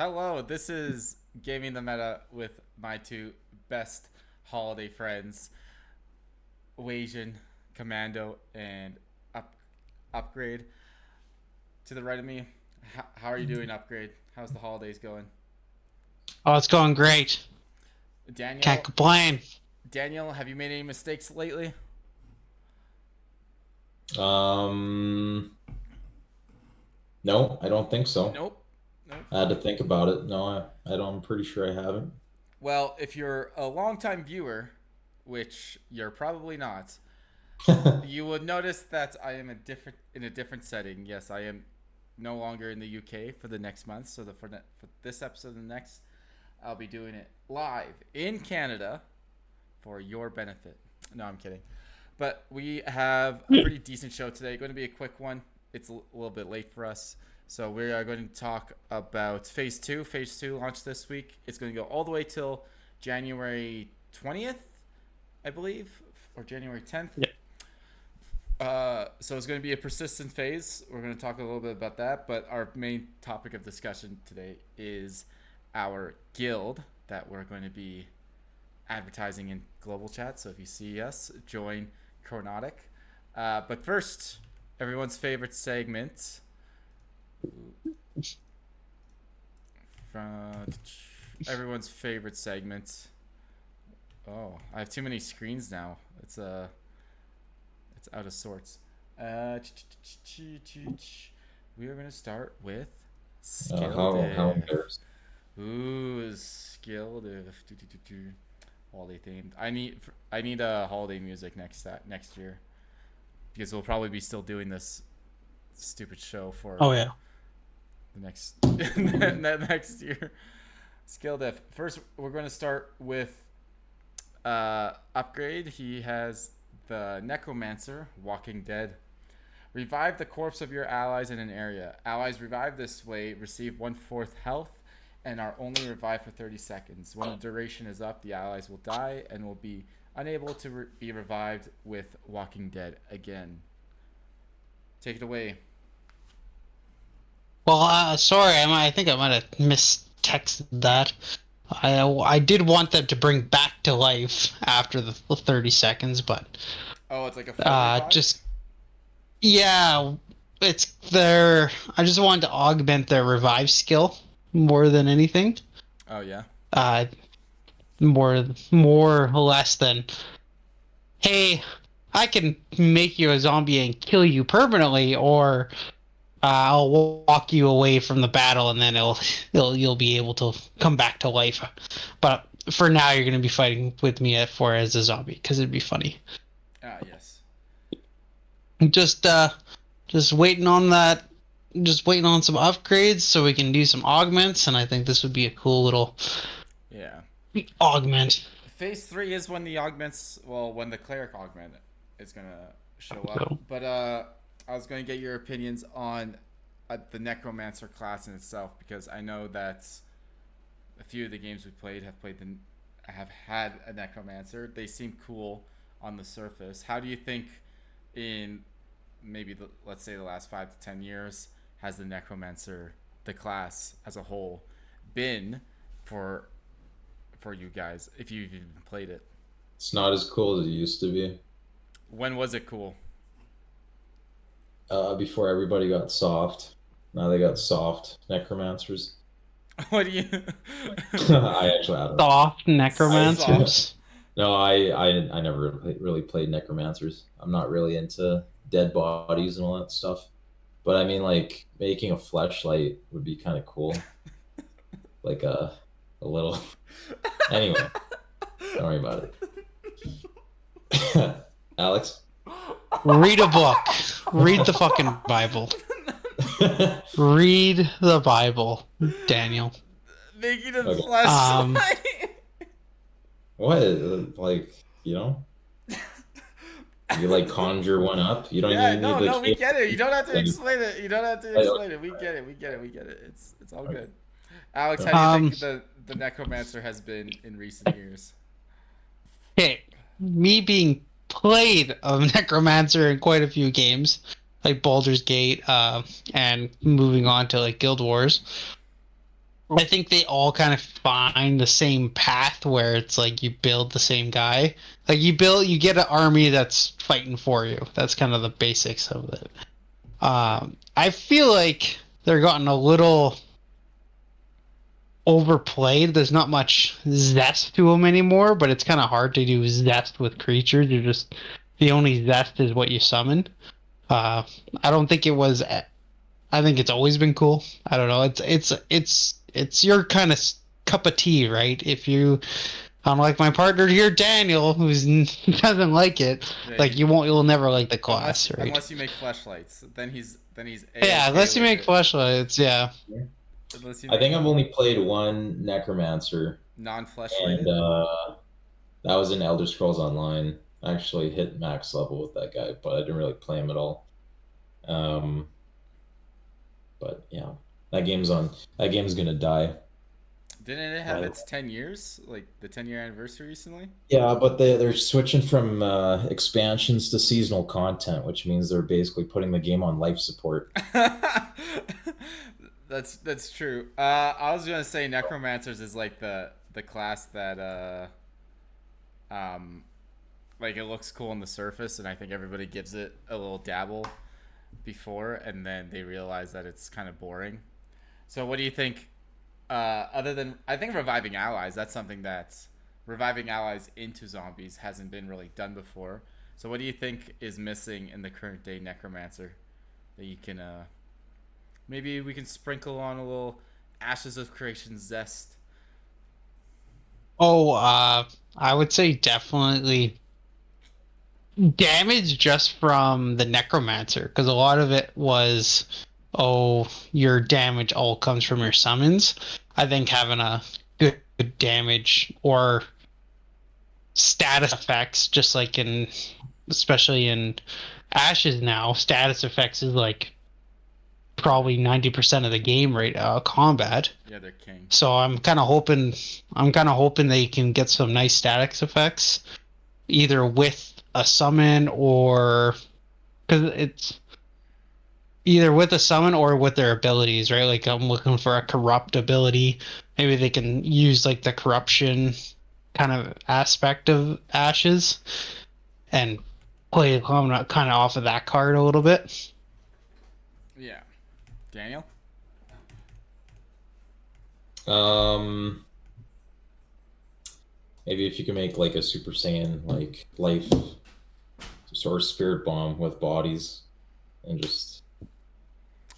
Hello, this is Gaming the Meta with my two best holiday friends, Wasian, Commando, and Upgrade. To the right of me, how are you doing, Upgrade? How's the holidays going? Oh, it's going great. Can't Daniel, complain. Daniel, have you made any mistakes lately? Um, no, I don't think so. Nope. Nope. I had to think about it. No, I don't. I'm pretty sure I haven't. Well, if you're a longtime viewer, which you're probably not, you would notice that I am in a different setting. Yes, I am no longer in the UK for the next month. So for this episode and the next, I'll be doing it live in Canada for your benefit. No, I'm kidding. But we have a pretty decent show today. Going to be a quick one. It's a little bit late for us. So we are going to talk about Phase 2. Phase 2 launched this week. It's going to go all the way till January 20th, I believe, or January 10th. Yeah. So it's going to be a persistent phase. We're going to talk a little bit about that, but our main topic of discussion today is our guild that we're going to be advertising in global chat. So if you see us, join Chronotic. But first, everyone's favorite segment. Everyone's favorite segment. Oh, I have too many screens now. It's out of sorts. We are gonna start with skill How diff. embarrassing. Ooh, skill diff. Holiday themed. I need a holiday music next year because we'll probably be still doing this stupid show for Oh yeah. the next next year. Skill diff. First, we're going to start with Upgrade. He has the Necromancer, Walking Dead. Revive the corpse of your allies in an area. Allies revived this way receive 1/4 health and are only revived for 30 seconds. When the duration is up, the allies will die and will be unable to be revived with Walking Dead again. Take it away. Well, sorry, I think I might have mistexted that. I did want them to bring back to life after the 30 seconds, but Oh, it's like a full revive? just yeah, it's their. I just wanted to augment their revive skill more than anything. Oh, yeah. Uh, more or less than, hey, I can make you a zombie and kill you permanently, or I'll walk you away from the battle, and then you'll be able to come back to life. But for now, you're going to be fighting with me as a zombie because it'd be funny. Ah, yes. Just just waiting on that. Just waiting on some upgrades so we can do some augments, and I think this would be a cool little Yeah. augment. Phase 3 is when the augments, well, when the cleric augment is going to show up. So, But I was going to get your opinions on the Necromancer class in itself because I know that a few of the games we played have had a Necromancer. They seem cool on the surface. How do you think in maybe let's say the last 5 to 10 years has the Necromancer, the class as a whole, been for you guys if you've even played it? It's not as cool as it used to be. When was it cool? Before everybody got soft. Now they got soft necromancers. What do you? I actually had them. soft Soft. necromancers. No, I never really played necromancers. I'm not really into dead bodies and all that stuff. But I mean, like making a fleshlight would be kind of cool. Like a little. Anyway, don't worry about it. Alex. Read a book. Read the fucking Bible. Read the Bible, Daniel. Making a Okay. flashlight. What? Like, you know? You like conjure one up? You don't Yeah, even no, need the no, we get it. You don't have to like, explain it. You don't have to I don't- explain it. We get it. We get it. We get it. It's all good. Alex, how do you think the Necromancer has been in recent years? Okay, me being played a necromancer in quite a few games, like Baldur's Gate, and moving on to like Guild Wars. I think they all kind of find the same path where it's like you build the same guy. Like you get an army that's fighting for you. That's kind of the basics of it. I feel like they're gotten a little overplayed. There's not much zest to them anymore, but it's kind of hard to do zest with creatures. You're just the only zest is what you summon. Uh, I don't think it was. I think it's always been cool. I don't know. It's your kind of cup of tea, right? If you, unlike my partner here, Daniel, who doesn't like it, Yeah, like you'll never like the unless class, right? unless you make fleshlights, then he's Yeah, A-okay unless you with make it. flashlights, yeah. Unless you I make think I've only played one Necromancer, and non-fleshlighted. that was in Elder Scrolls Online. I actually hit max level with that guy, but I didn't really play him at all. Um, but yeah, That game's gonna die. Didn't it have I its 10 years, like the 10-year anniversary recently? Yeah, but they're switching from expansions to seasonal content, which means they're basically putting the game on life support. That's true. I was gonna say necromancers is like the class that um like it looks cool on the surface, and I think everybody gives it a little dabble before, and then they realize that it's kind of boring. So what do you think? Other than I think reviving allies, that's something that's reviving allies into zombies hasn't been really done before. So what do you think is missing in the current day necromancer that you can maybe we can sprinkle on a little ashes of creation zest? Oh, I would say definitely damage just from the necromancer, because a lot of it was, oh, your damage all comes from your summons. I think having a good damage or status effects, just like in, especially in Ashes now, status effects is like Yeah, probably 90% of the game right combat. yeah, they're king. So I'm kind of hoping they can get some nice statics effects either with a summon or because it's either with a summon or with their abilities, right? Like I'm looking for a corrupt ability. Maybe they can use like the corruption kind of aspect of Ashes and play kind of off of that card a little bit. Yeah, Daniel. Um, Maybe if you can make like a Super Saiyan like life or spirit bomb with bodies, and just That's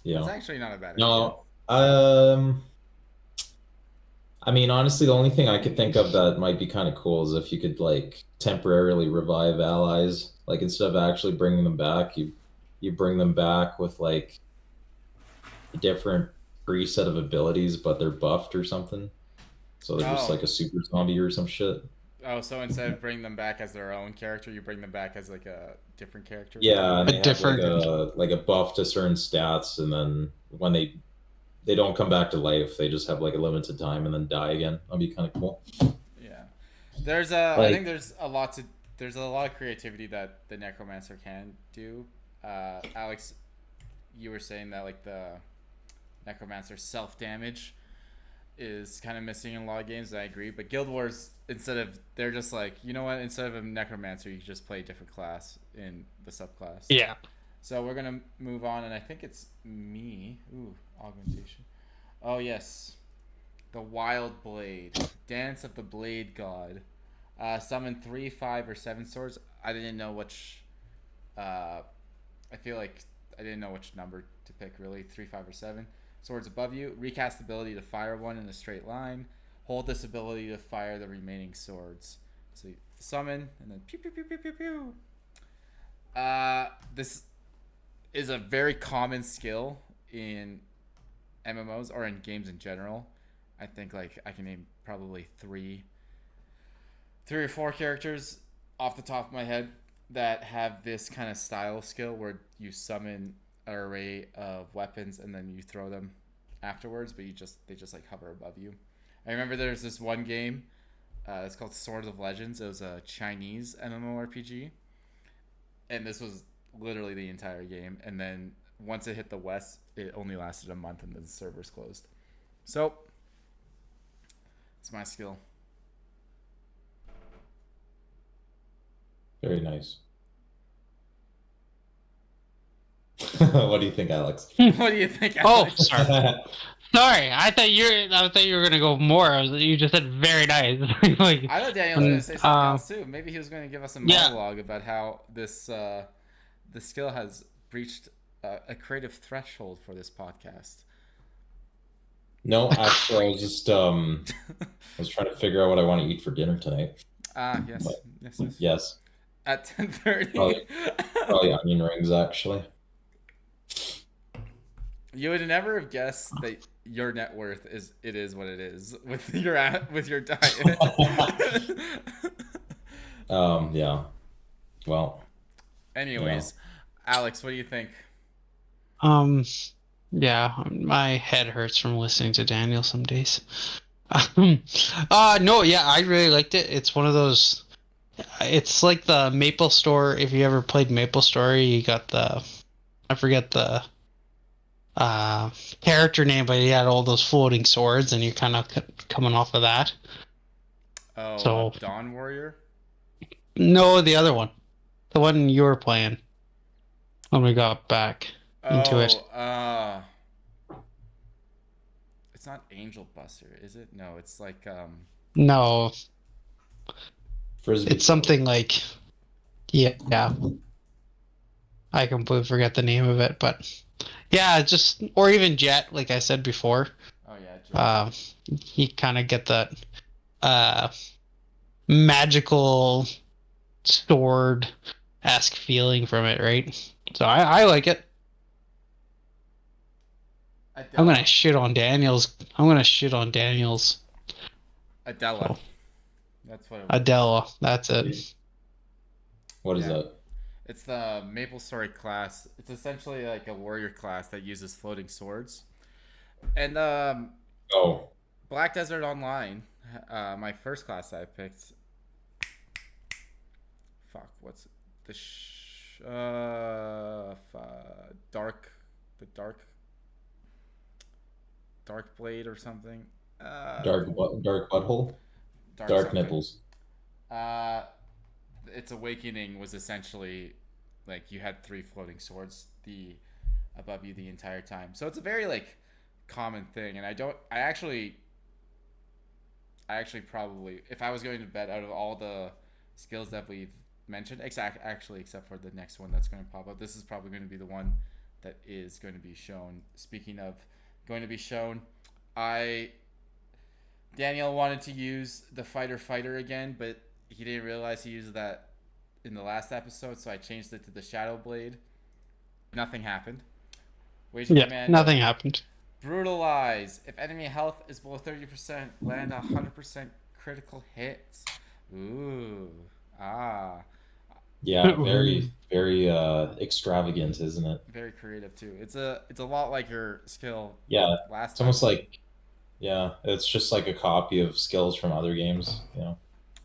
yeah. actually not a bad idea. No, I mean honestly, the only thing I could think of that might be kind of cool is if you could like temporarily revive allies, like instead of actually bringing them back, you bring them back with like a different preset of abilities, but they're buffed or something. So they're just Oh, like a super zombie or some shit. oh, so instead of bringing them back as their own character, you bring them back as like a different character. Yeah, and A they have different, like a buff to certain stats, and then when they don't come back to life, they just have like a limited time and then die again. That'd be kind of cool. Yeah, I think Like there's a lot of creativity that the necromancer can do. Alex, you were saying that like the necromancer self damage is kind of missing in a lot of games. And I agree, but Guild Wars they're just like, you know what, instead of a necromancer, you can just play a different class in the subclass. yeah. So we're gonna move on, and I think it's me. Ooh, augmentation. Oh yes, the Wild Blade, Dance of the Blade God. Summon 3, 5, or 7 swords. I didn't know which. I feel like I didn't know which number to pick really. 3, 5, or 7 swords above you. Recast ability to fire one in a straight line. Hold this ability to fire the remaining swords. So you summon and then pew pew pew pew pew pew. This is a very common skill in MMOs or in games in general. I think like I can name probably three or four characters off the top of my head that have this kind of style skill where you summon an array of weapons and then you throw them afterwards, but they just like hover above you. I remember there's this one game. It's called Swords of Legends. It was a Chinese MMORPG, and this was literally the entire game. And then once it hit the West, it only lasted a month, and then the servers closed. So It's my skill. Very nice. What do you think, Alex? What do you think, Oh, Alex? sorry. Sorry, I thought you were gonna go more. You just said very nice. Like, I thought Daniel was going to say something else too. Maybe he was going to give us a Yeah. monologue about how this the skill has breached a creative threshold for this podcast. No, actually, I was just I was trying to figure out what I want to eat for dinner tonight. Yes, But yes. yes, At 10:30. probably onion rings actually. You would never have guessed that your net worth is what it is with your diet. Yeah. Well, Anyways, Alex, what do you think? Yeah, my head hurts from listening to Daniel some days. No, yeah, I really liked it. It's one of those. It's like the Maple Store. If you ever played Maple Story, you got I forget the character name, but he had all those floating swords, and you're kind of coming off of that. Oh, So Dawn Warrior? no, the other one, the one you were playing when we got back into it. It's not Angel Buster, is it? No, it's like No, Frisbee. it's something like yeah. I completely forget the name of it, but yeah, just or even Jet, like I said before. Oh yeah, You kind of get that magical sword-esque feeling from it, right? So I like it. I'm gonna shit on Daniels. Adela. So, That's what it was. Adela, that's it. What is Yeah. that? It's the Maple Story class. It's essentially like a warrior class that uses floating swords. And Oh, Black Desert Online, my first class that I picked. Fuck, what's it? Dark Blade or something. dark butthole, dark something. nipples. Its awakening was essentially like you had 3 floating swords above you the entire time. So it's a very like common thing, and I actually probably, if I was going to bet, out of all the skills that we've mentioned, except for the next one that's going to pop up, this is probably going to be the one that is going to be shown. Speaking of going to be shown, Daniel wanted to use the fighter again, but he didn't realize he used that in the last episode, so I changed it to the Shadow Blade. Nothing happened. Nothing happened. Brutalize. If enemy health is below 30%, land 100% critical hits. Ooh. Ah. Yeah, very very extravagant, isn't it? Very creative too. It's a lot like your skill. Yeah, Last it's time. almost like, yeah, it's just like a copy of skills from other games, you know.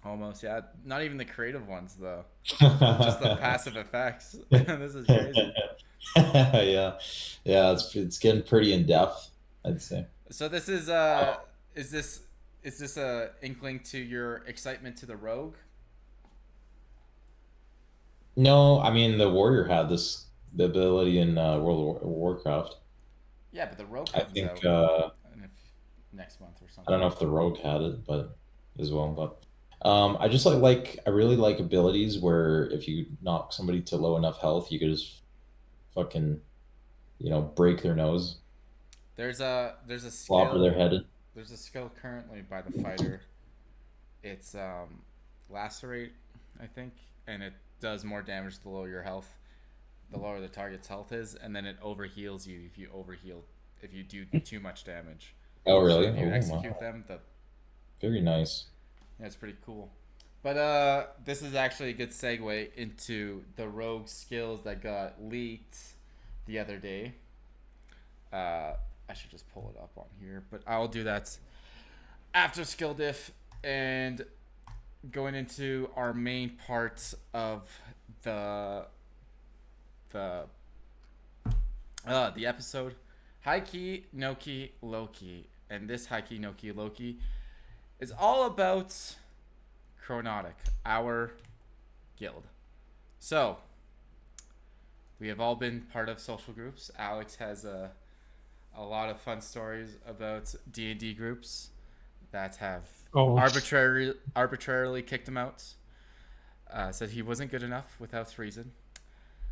Almost, yeah. Not even the creative ones though. Just the passive effects. This is crazy. Yeah, it's getting pretty in depth, I'd say. So this is this a inkling to your excitement to the rogue? No, I mean the warrior had the ability in World of Warcraft. Yeah, but the rogue I comes think out next month or something. I don't know if the rogue had it, but as well. But I just I really like abilities where if you knock somebody to low enough health, you could just fucking break their nose, There's a flopper their skill. head. There's a skill currently by the fighter. It's lacerate, I think, and it does more damage the lower your health, the lower the target's health is, and then it overheals you if you do too much damage. Oh really? So if you Oh, execute wow. them, Very nice. yeah, it's pretty cool. But this is actually a good segue into the rogue skills that got leaked the other day. I should just pull it up on here, but I'll do that after skill diff and going into our main part of the episode. High key, no key, low key, and this high key, no key, low key is all about Chronotic, our guild. So, we have all been part of social groups. Alex has a lot of fun stories about D&D groups that have arbitrarily kicked him out. Said he wasn't good enough without reason.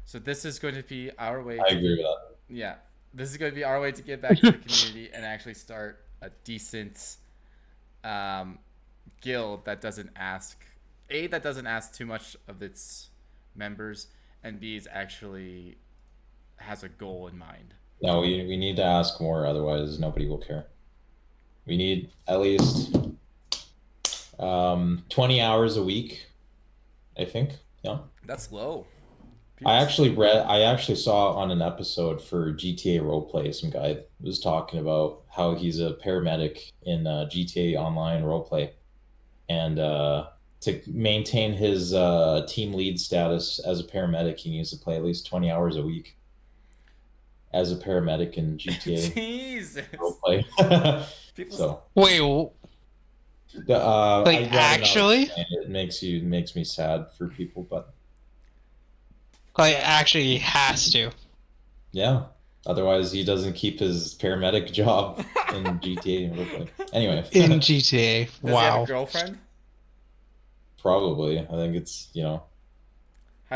So this is going to be our way. I agree with that. Yeah, this is going to be our way to give back to the community and actually start a decent guild that doesn't ask too much of its members, and B is actually has a goal in mind. No, we need to ask more, otherwise nobody will care. We need at least 20 hours a week, I think. Yeah. That's low. I actually saw on an episode for GTA Roleplay, some guy was talking about how he's a paramedic in GTA Online Roleplay. And to maintain his team lead status as a paramedic, he needs to play at least 20 hours a week as a paramedic in GTA Jesus. Roleplay. So wait, I'd rather actually? not explain it. It makes me sad for people, but Actually, he has to. yeah. Otherwise, he doesn't keep his paramedic job in GTA Roleplay. Anyway, In GTA. Does he have Wow. a girlfriend? probably. I think it's How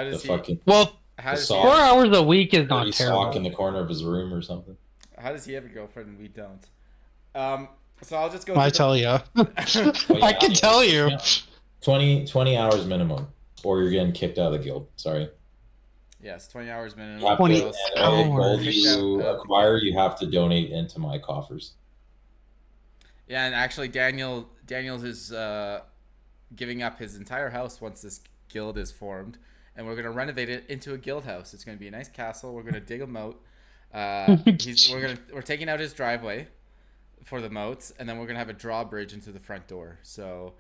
the does he? fucking Well, How does he? sock. 4 hours a week is not dirty sock in terrible. the corner of his room or something. How does he have a girlfriend and we don't? So I'll just go. I through tell you. Well, I can tell you. yeah. 20 hours minimum, or you're getting kicked out of the guild. Sorry. Yes, 20 hours minimum. You have 20 to, and every gold hours. you acquire, you have to donate into my coffers. Yeah, and actually, Daniel is giving up his entire house once this guild is formed, and we're gonna renovate it into a guild house. It's gonna be a nice castle. We're gonna dig a moat. We're taking out his driveway for the moats, and then we're gonna have a drawbridge into the front door. So,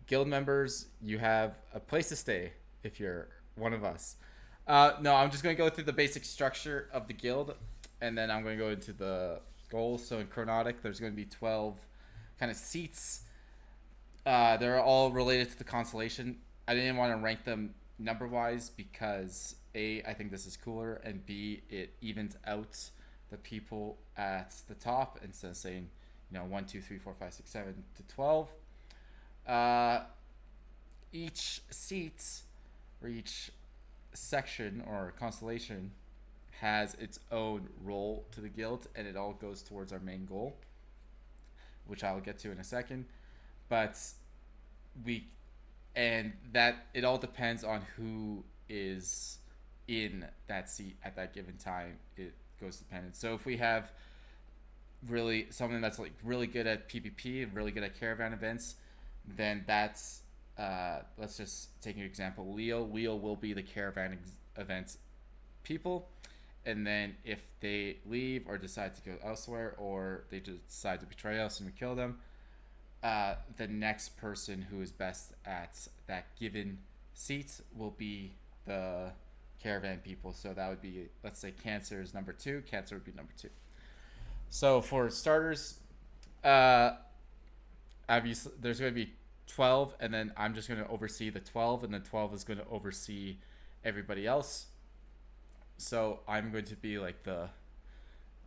guild members, you have a place to stay if you're one of us. No, I'm just gonna go through the basic structure of the guild, and then I'm gonna go into the goals. So in Chronotic, there's gonna be 12 kind of seats. They're all related to the constellation. I didn't want to rank them number wise because A, I think this is cooler, and B, it evens out the people at the top instead of saying 1, 2, 3, 4, 5, 6, 7 to 12. Each seat or each section or constellation has its own role to the guild, and it all goes towards our main goal, which I'll get to in a second. But that it all depends on who is in that seat at that given time. It goes dependent. So if we have really someone that's like really good at PvP and really good at caravan events, then that's let's just take an example. Leo will be the caravan events people, and then if they leave or decide to go elsewhere, or they just decide to betray us and we kill them, the next person who is best at that given seat will be the caravan people. So that would be, let's say Cancer is number 2. Cancer would be number 2. So for starters, obviously there's going to be 12, and then I'm just going to oversee the 12, and then 12 is going to oversee everybody else. So I'm going to be like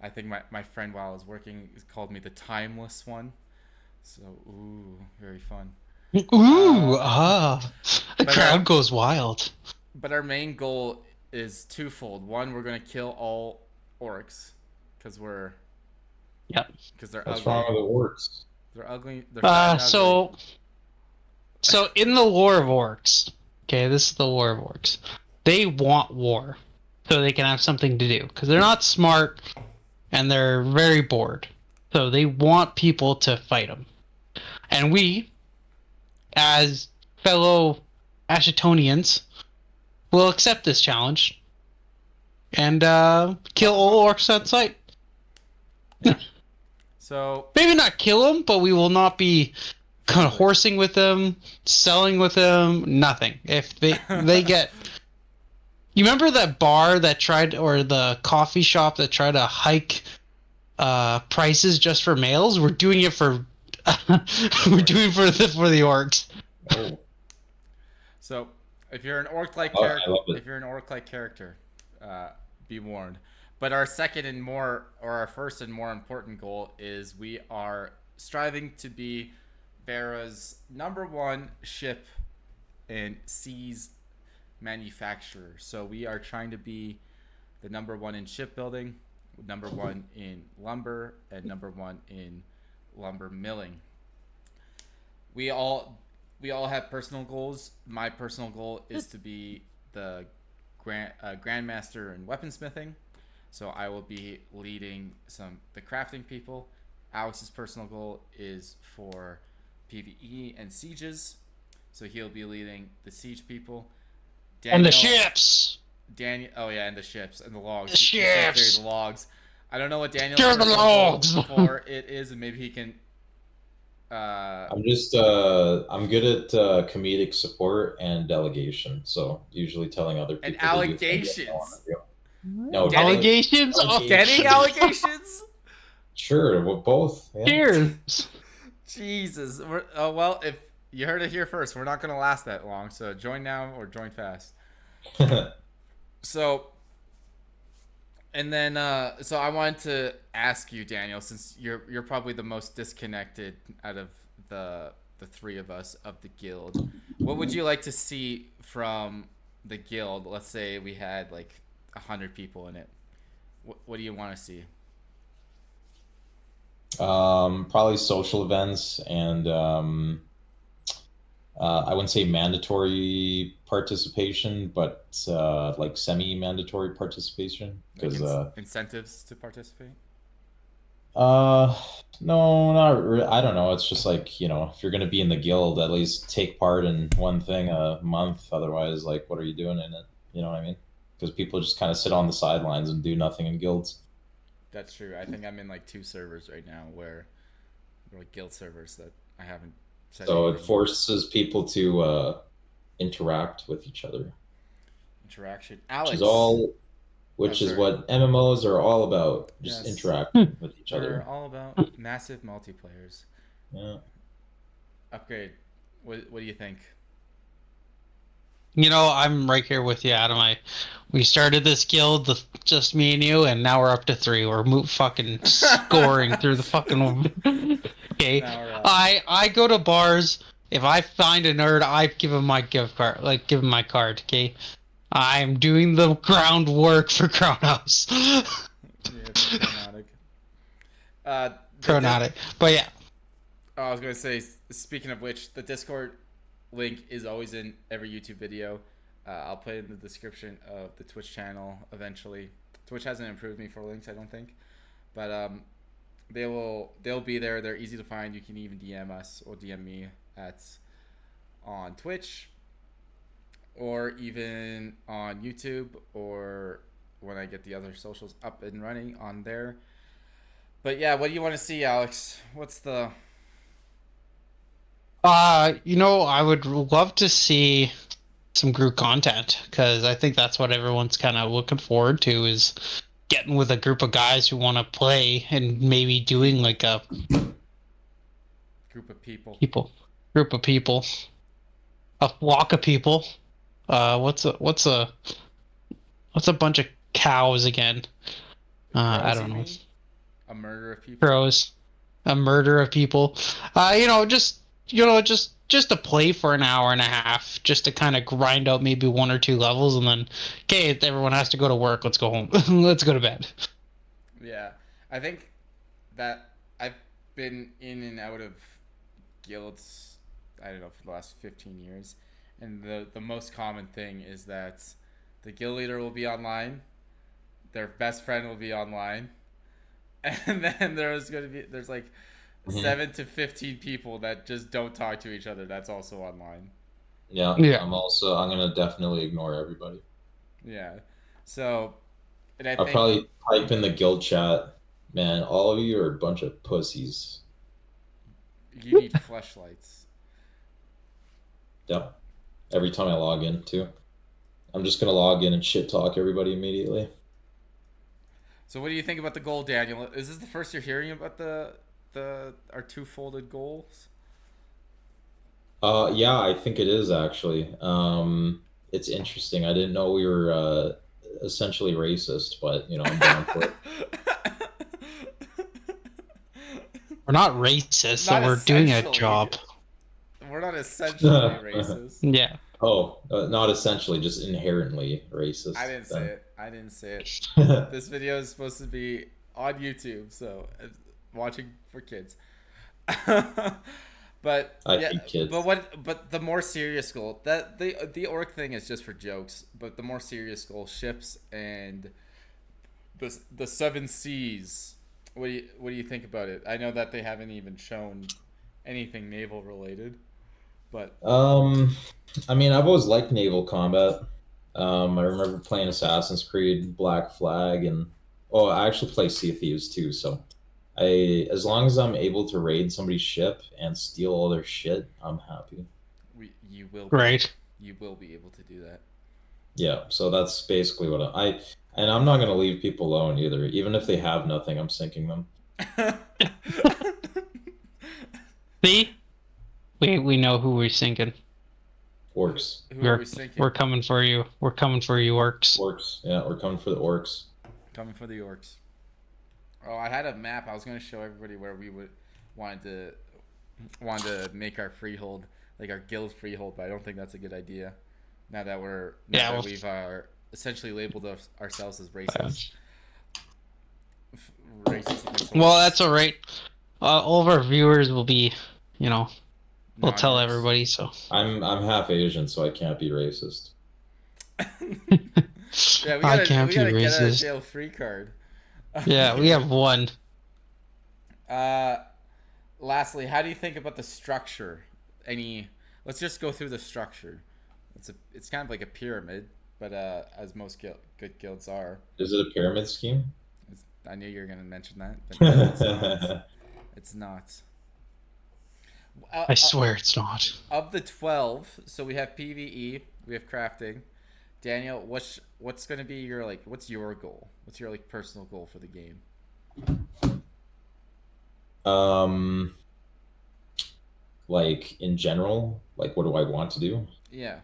I think my friend while I was working called me the timeless one. So, ooh, very fun. The crowd goes wild. But our main goal is twofold. One, we're going to kill all orcs because they're What's ugly. wrong with the orcs? They're ugly. They're fat and ugly. So in the lore of orcs, okay, this is the lore of orcs. They want war, so they can have something to do because they're not smart and they're very bored. So they want people to fight them, and we, as fellow Ashetonians, will accept this challenge and kill all orcs on sight. So maybe not kill them, but we will not be kind of horsing with them, selling with them, nothing. If they get, you remember that bar that tried, or the coffee shop that tried to hike prices just for males? We're doing it for We're doing for the orcs. Oh, So, if you're an orc-like I character, love it. if you're an orc-like character, be warned. But our second and more, or our first and more important goal is we are striving to be Vera's #1 ship and seas manufacturer. So we are trying to be the #1 in shipbuilding, #1 in lumber, and #1 in lumber milling. We all have personal goals. My personal goal is to be the grandmaster in weaponsmithing. So I will be leading the crafting people. Alex's personal goal is for PvE and sieges. So he'll be leading the siege people. And the ships. Daniel, oh yeah, and the ships and the logs. The He's gonna carry ships. the logs. I don't know what Daniel's Carry the personal goal logs. for it is, and maybe he can. I'm just I'm good at comedic support and delegation. So usually telling other people And to do things that I allegations. wanna do. No, Allegations. Oh, Getting allegations. Sure, well, both. Yeah. cheers. Jesus. Oh well, if you heard it here first, we're not gonna last that long. So join now or join fast. So, and then so I wanted to ask you, Daniel, since you're probably the most disconnected out of the three of us of the guild. What would you like to see from the guild? Let's say we had like 100 people in it. What do you want to see? Probably social events and I wouldn't say mandatory participation, but like semi-mandatory participation. Like Because incentives to participate? no, not really. I don't know. It's just like, if you're gonna be in the guild, at least take part in one thing a month. Otherwise, like, what are you doing in it? You know what I mean? Because people just kind of sit on the sidelines and do nothing in guilds. That's true. I think I'm in like 2 servers right now where they're like guild servers that I haven't said So it anything. forces people to interact with each other, Interaction. which Alex. is all, Oh, sorry. what MMOs are all about. Just Yes. interacting with each We're other. all about massive multiplayers. Yeah. Upgrade. What do you think? You know, I'm right here with you, Adam. We started this guild, just me and you, and now we're up to 3. We're fucking scoring through the fucking. Okay, Now we're up. I go to bars. If I find a nerd, I give him my gift card, like give him my card. Okay, I'm doing the groundwork for Crown House. Yeah, it's chronotic. Chronotic, but yeah. I was gonna say, speaking of which, the Discord link is always in every YouTube video. I'll put it in the description of the Twitch channel eventually. Twitch hasn't improved me for links, I don't think, but they'll be there. They're easy to find. You can even DM us or DM me on Twitch, or even on YouTube, or when I get the other socials up and running on there. But yeah, what do you want to see, Alex? What's the I would love to see some group content because I think that's what everyone's kind of looking forward to is getting with a group of guys who want to play and maybe doing like a group of people? Group of people, a flock of people. What's a bunch of cows again? I don't know. A murder of people. Crows, a murder of people. Just to play for an hour and a half, just to kind of grind out maybe 1 or 2 levels, and then okay, everyone has to go to work. Let's go home. Let's go to bed. Yeah, I think that I've been in and out of guilds, I don't know, for the last 15 years, and the most common thing is that the guild leader will be online, their best friend will be online, and then there's like 7 to 15 people that just don't talk to each other. That's also online. Yeah. I'm gonna definitely ignore everybody. Yeah. So, and I'll probably type in the guild chat, man, all of you are a bunch of pussies. You need fleshlights. Yep. Every time I log in too. I'm just gonna log in and shit talk everybody immediately. So what do you think about the goal, Daniel? Is this the first you're hearing about the our two folded goals? Yeah, I think it is actually. It's interesting. I didn't know we were essentially racist, but I'm down for it. We're not racist, so Not we're doing a essentially. job. We're not essentially racist. Yeah. Oh, not essentially, just inherently racist. I didn't say then. it. I didn't say it. This video is supposed to be on YouTube, so watching for kids. But I yeah, hate kids. but the more serious goal, that the orc thing is just for jokes, but the more serious goal, ships and the seven seas. What do you think about it? I know that they haven't even shown anything naval related, but I mean, I've always liked naval combat. I remember playing Assassin's Creed, Black Flag, and I actually play Sea of Thieves too. So, as long as I'm able to raid somebody's ship and steal all their shit, I'm happy. you will Right. you will be able to do that. Yeah, so that's basically what and I'm not gonna leave people alone either. Even if they have nothing, I'm sinking them. See? We know who we're sinking. Orcs. Who are we sinking? We're coming for you. We're coming for you, orcs. Orcs. Yeah, we're coming for the orcs. Coming for the orcs. Oh, I had a map. I was going to show everybody where we wanted to make our freehold, like our guild freehold, but I don't think that's a good idea. Now that we've essentially labeled ourselves as racist. Racist. Well, that's all right. All of our viewers will be, we'll tell everybody. So I'm half Asian, so I can't be racist. Yeah, we gotta get a jail free card. Yeah, we have one. Lastly, how do you think about the structure? Let's just go through the structure. It's kind of like a pyramid, but as most good guilds are. Is it a pyramid scheme? I knew you were gonna mention that, but no, it's not. It's not. I swear it's not. Of the 12, so we have PvE, we have crafting. Daniel, what's gonna be what's your goal? What's your personal goal for the game? Like in general, like what do I want to do? Yeah.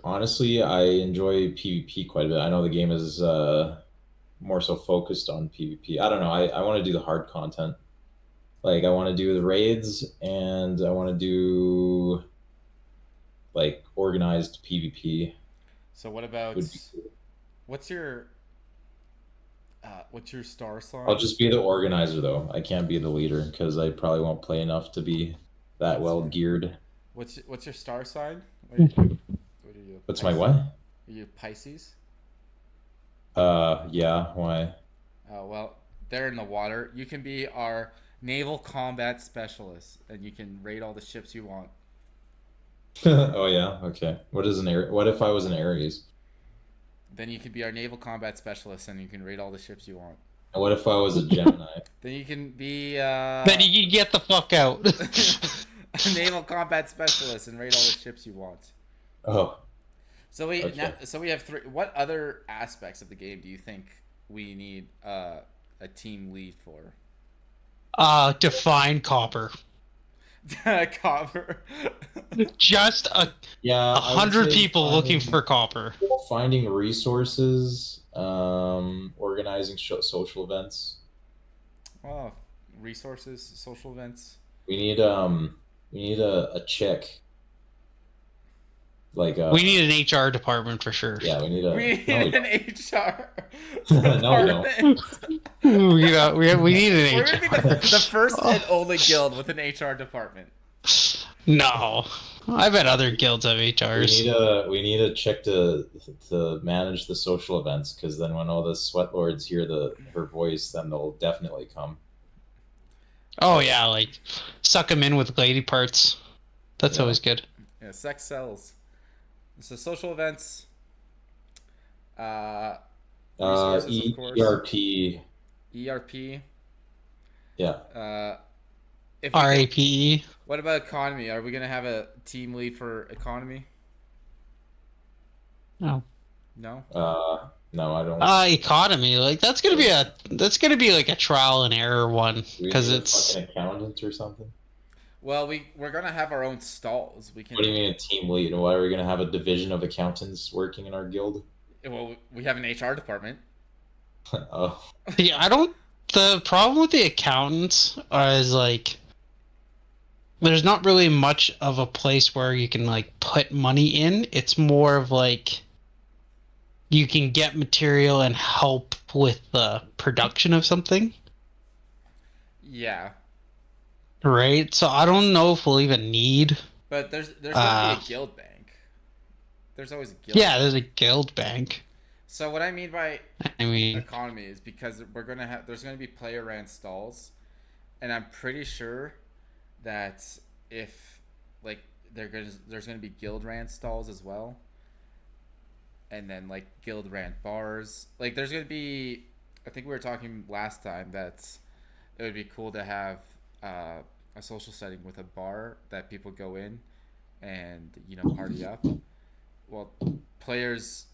Honestly, I enjoy PvP quite a bit. I know the game is more so focused on PvP. I don't know. I want to do the hard content. Like I want to do the raids and I want to do like organized PvP. So what about what's your star sign? I'll just be the organizer though. I can't be the leader because I probably won't play enough to be that well geared. What's your star sign? What are you? What's Pisces? my what? Are you Pisces? Yeah. Why? Oh well, they're in the water. You can be our naval combat specialist, and you can raid all the ships you want. Oh yeah. Okay. What if I was an Aries? Then you can be our naval combat specialist, and you can raid all the ships you want. And what if I was a Gemini? Then you can be. Then you can get the fuck out. A naval combat specialist and raid all the ships you want. Oh. So we have three. What other aspects of the game do you think we need a team lead for? Define copper. Copper. Just 100 people looking for copper. Finding resources, organizing social events. Oh, resources, social events. We need a chick. Like we need an HR department for sure. Yeah, we need an HR. No, we don't. we need an HR. We're gonna be the first and only guild with an HR department. No, I bet other guilds have HRs. We need a chick to manage the social events, because then when all the sweat lords hear her voice, then they'll definitely come. Oh yeah, like suck them in with lady parts. That's always good. Yeah, sex sells. So social events. Resources, of course. ERP. ERP. Yeah. RAPE. What about economy? Are we gonna have a team lead for economy? No. No. No, I don't. Economy, like that's gonna be like a trial and error one Do we because need a it's fucking accountant or something? Well, we're gonna have our own stalls. We can. What do you mean a team lead? And why are we gonna have a division of accountants working in our guild? Well, we have an HR department. Oh, yeah. The problem with the accountants is like there's not really much of a place where you can like put money in. It's more of like you can get material and help with the production of something, Yeah, right? So I don't know if we'll even need. but there's gonna be a guild bank. There's always a guild. Yeah, Bank. there's a guild bank. So what I mean by I mean, economy is because there's gonna be player ran stalls, and I'm pretty sure that if like there's gonna be guild ran stalls as well, and then like guild ran bars. Like there's gonna be, I think we were talking last time that it would be cool to have a social setting with a bar that people go in and party up. Well, players,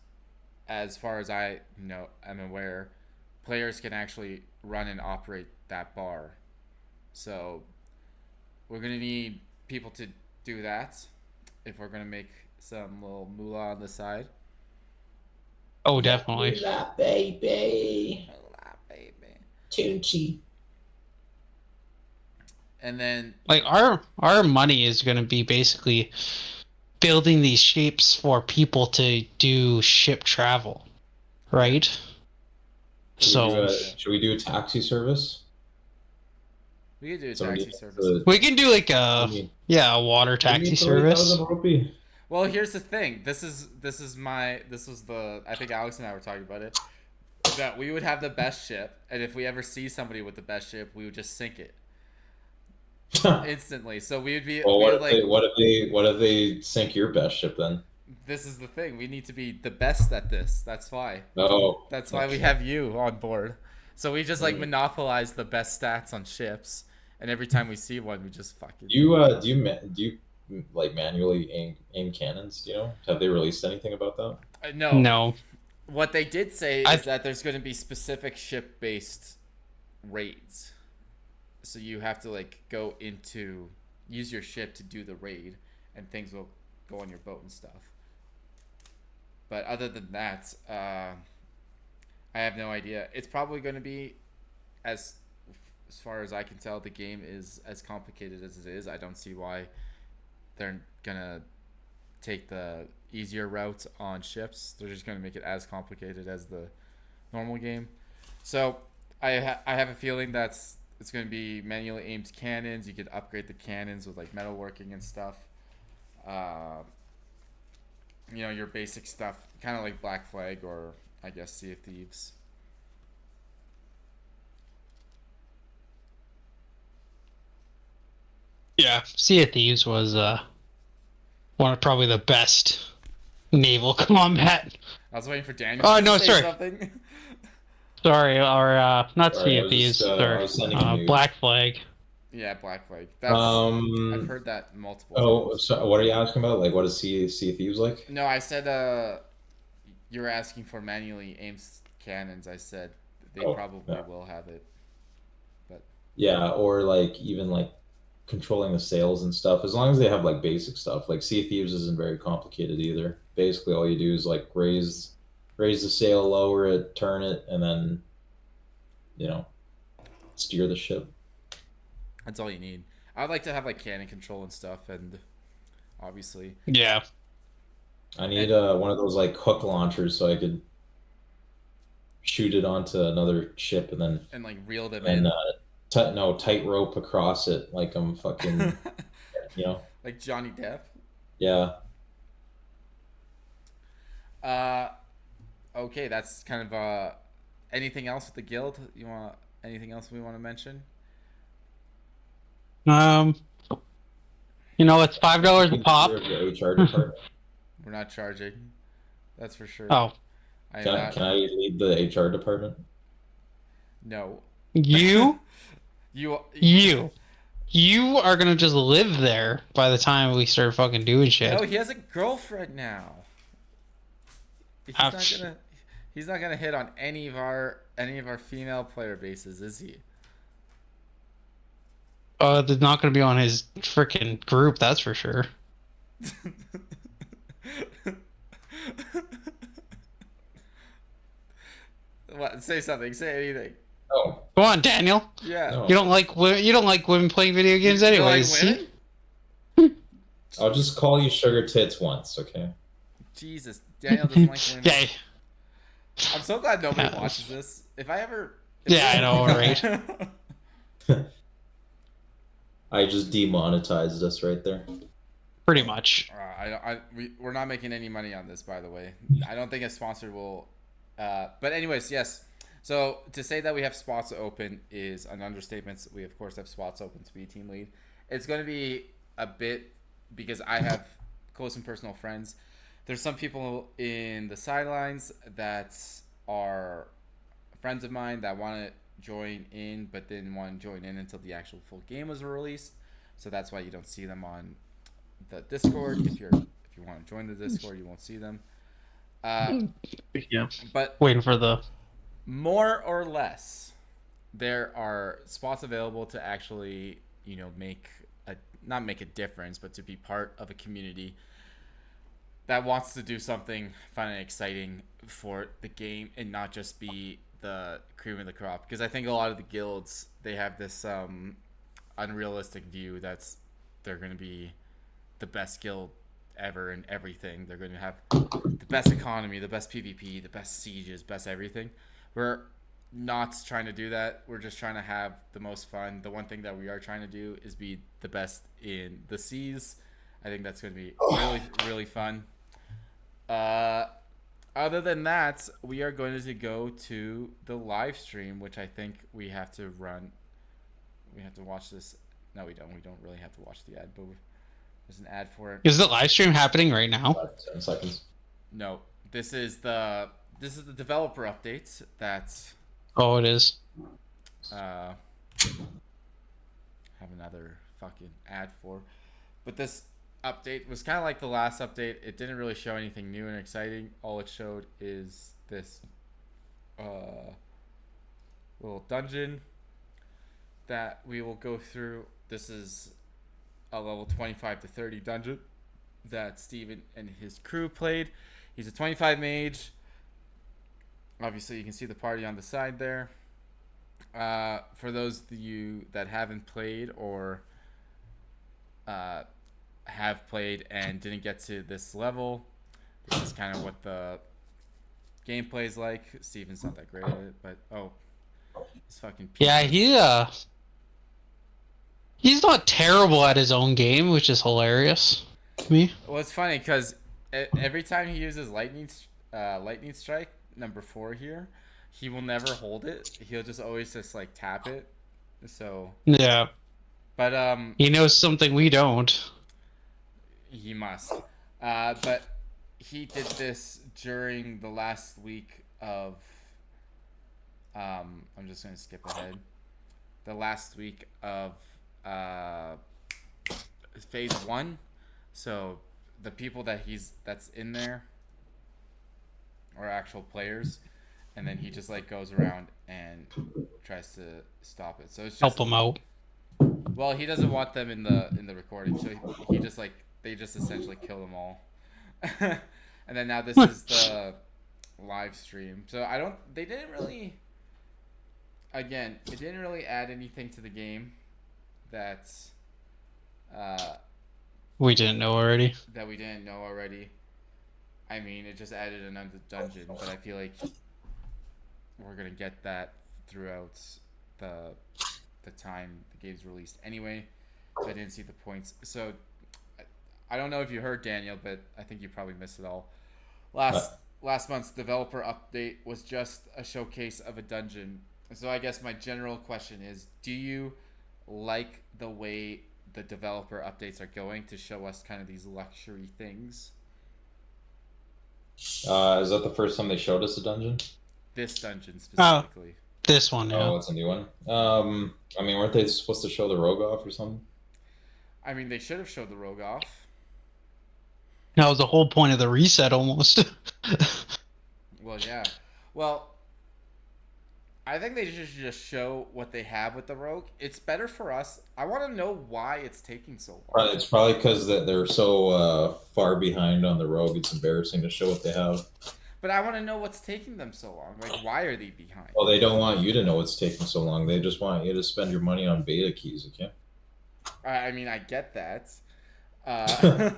as far as I know, am aware, players can actually run and operate that bar. So we're gonna need people to do that if we're gonna make some little moolah on the side. oh, definitely. that baby, Moolah, baby. Tunchi. And then Like our money is going to be basically building these ships for people to do ship travel, right? Should we do a taxi service? we could do a Somebody taxi needs service. to- We can do like I a mean, water taxi we need service. 3,000 rupee. Well, here's the thing. This was the, I think Alex and I were talking about it, that we would have the best ship, and if we ever see somebody with the best ship, we would just sink it instantly. So we would be Well, we what would, if what if they sink your best ship then? this is the thing. We need to be the best at this. That's why. No. That's why we Okay. have you on board. So we just like monopolize the best stats on ships, and every time we see one, we just fucking. Do you like manually aim cannons? Do you know? Have they released anything about that? No. No. What they did say I- is that there's going to be specific ship-based raids. So you have to like use your ship to do the raid, and things will go on your boat and stuff. But other than that, I have no idea. It's probably going to be as far as I can tell, the game is as complicated as it is. I don't see why they're gonna take the easier route on ships. They're just gonna make it as complicated as the normal game. So I have a feeling it's gonna be manually aimed cannons. You could upgrade the cannons with like metalworking and stuff. Your basic stuff, kind of like Black Flag or I guess Sea of Thieves. Yeah, Sea of Thieves was one of probably the best naval combat. I was waiting for Daniel Oh, to no, say sorry. something. Sorry, or not Sorry, Sea I of was Thieves, just, I was sending a nude. Black Flag. Yeah, Black Flag. That's I've heard that multiple Oh, times. so what are you asking about? Like, what is Sea of Thieves like? No, I said you were asking for manually aimed cannons. I said they probably yeah. will have it. But Yeah, or like even like controlling the sails and stuff. As long as they have like basic stuff. Like Sea of Thieves isn't very complicated either. Basically, all you do is like raise the sail, lower it, turn it, and then steer the ship. that's all you need. I'd like to have like cannon control and stuff, and obviously Yeah. I need one of those like hook launchers so I could shoot it onto another ship and then like reel them and in. tight rope across it like I'm fucking Like Johnny Depp. yeah. Okay, that's kind of anything else with the guild? Anything else we want to mention? It's $5 a pop. The HR department. We're not charging. That's for sure. Oh, Can I lead the HR department? No. you You are gonna just live there by the time we start fucking doing shit. No, he has a girlfriend now. He's He's not gonna hit on any of our female player bases, is he? They're not going to be on his freaking group, that's for sure. What? Say something. Say anything. Oh, Come on, Daniel. Yeah. no. You don't like women playing video games You anyways. like women? I'll just call you sugar tits once, okay? Jesus, Daniel doesn't like women. Yeah. I'm so glad nobody Yeah. watches this. If I ever. Yeah, I know, right? I just demonetized us right there. Pretty much. We're not making any money on this, by the way. I don't think a sponsor will. But anyways, yes. So to say that we have spots open is an understatement. We of course have spots open to be team lead. It's going to be a bit because I have close and personal friends. There's some people in the sidelines that are friends of mine that want to join in, but didn't want to join in until the actual full game was released. So that's why you don't see them on the Discord. If you want to join the Discord, you won't see them. Yeah. But Waiting for the. more or less, there are spots available to actually, not make a difference, but to be part of a community that wants to do something fun and exciting for the game and not just be the cream of the crop. Because I think a lot of the guilds, they have this unrealistic view that's they're going to be the best guild ever and everything. They're going to have the best economy, the best PvP, the best sieges, best everything. We're not trying to do that. We're just trying to have the most fun. The one thing that we are trying to do is be the best in the seas. I think that's going to be really, really fun. Other than that, we are going to go to the live stream, which I think we have to run. We have to watch this. No, we don't. We don't really have to watch the ad, but there's an ad for it. Is the live stream happening right now? 7 seconds. No, this is the developer update that Oh, it is. have another fucking ad for. But this update was kind of like the last update. It didn't really show anything new and exciting. All it showed is this little dungeon that we will go through. This is a level 25 to 30 dungeon that Steven and his crew played. He's a 25 mage. Obviously, you can see the party on the side there. For those of you that haven't played or have played and didn't get to this level, this is kind of what the gameplay is like. Steven's not that great at it, but it's fucking pieces. Yeah, he's not terrible at his own game, which is hilarious to me. Well, it's funny because every time he uses lightning strike number 4 here, he will never hold it. He'll just always just like tap it. So Yeah, but he knows something we don't. he must. But he did this during the last week of I'm just gonna skip ahead. The last week of phase 1. So the people that's in there are actual players, and then he just like goes around and tries to stop it. So it's just Help him out. well, he doesn't want them in the recording, so he just like they just essentially kill them all. And then now this is the live stream. So they didn't really it didn't really add anything to the game that We didn't know already. we didn't know already. I mean, it just added another dungeon, but I feel like we're gonna get that throughout the time the game's released anyway. So I didn't see the points. So I don't know if you heard, Daniel, but I think you probably missed it all. Last month's developer update was just a showcase of a dungeon. So I guess my general question is, do you like the way the developer updates are going to show us kind of these luxury things? Is that the first time they showed us a dungeon? This dungeon specifically. This one, yeah. Oh, it's a new one. I mean, weren't they supposed to show the rogue off or something? I mean, they should have showed the rogue off. That was the whole point of the reset, almost. Well, yeah. Well, I think they should just show what they have with the Rogue. It's better for us. I want to know why it's taking so long. It's probably because that they're so far behind on the Rogue. It's embarrassing to show what they have. But I want to know what's taking them so long. Like, why are they behind? Well, they don't want you to know what's taking so long. They just want you to spend your money on beta keys, okay? I mean, I get that. Uh,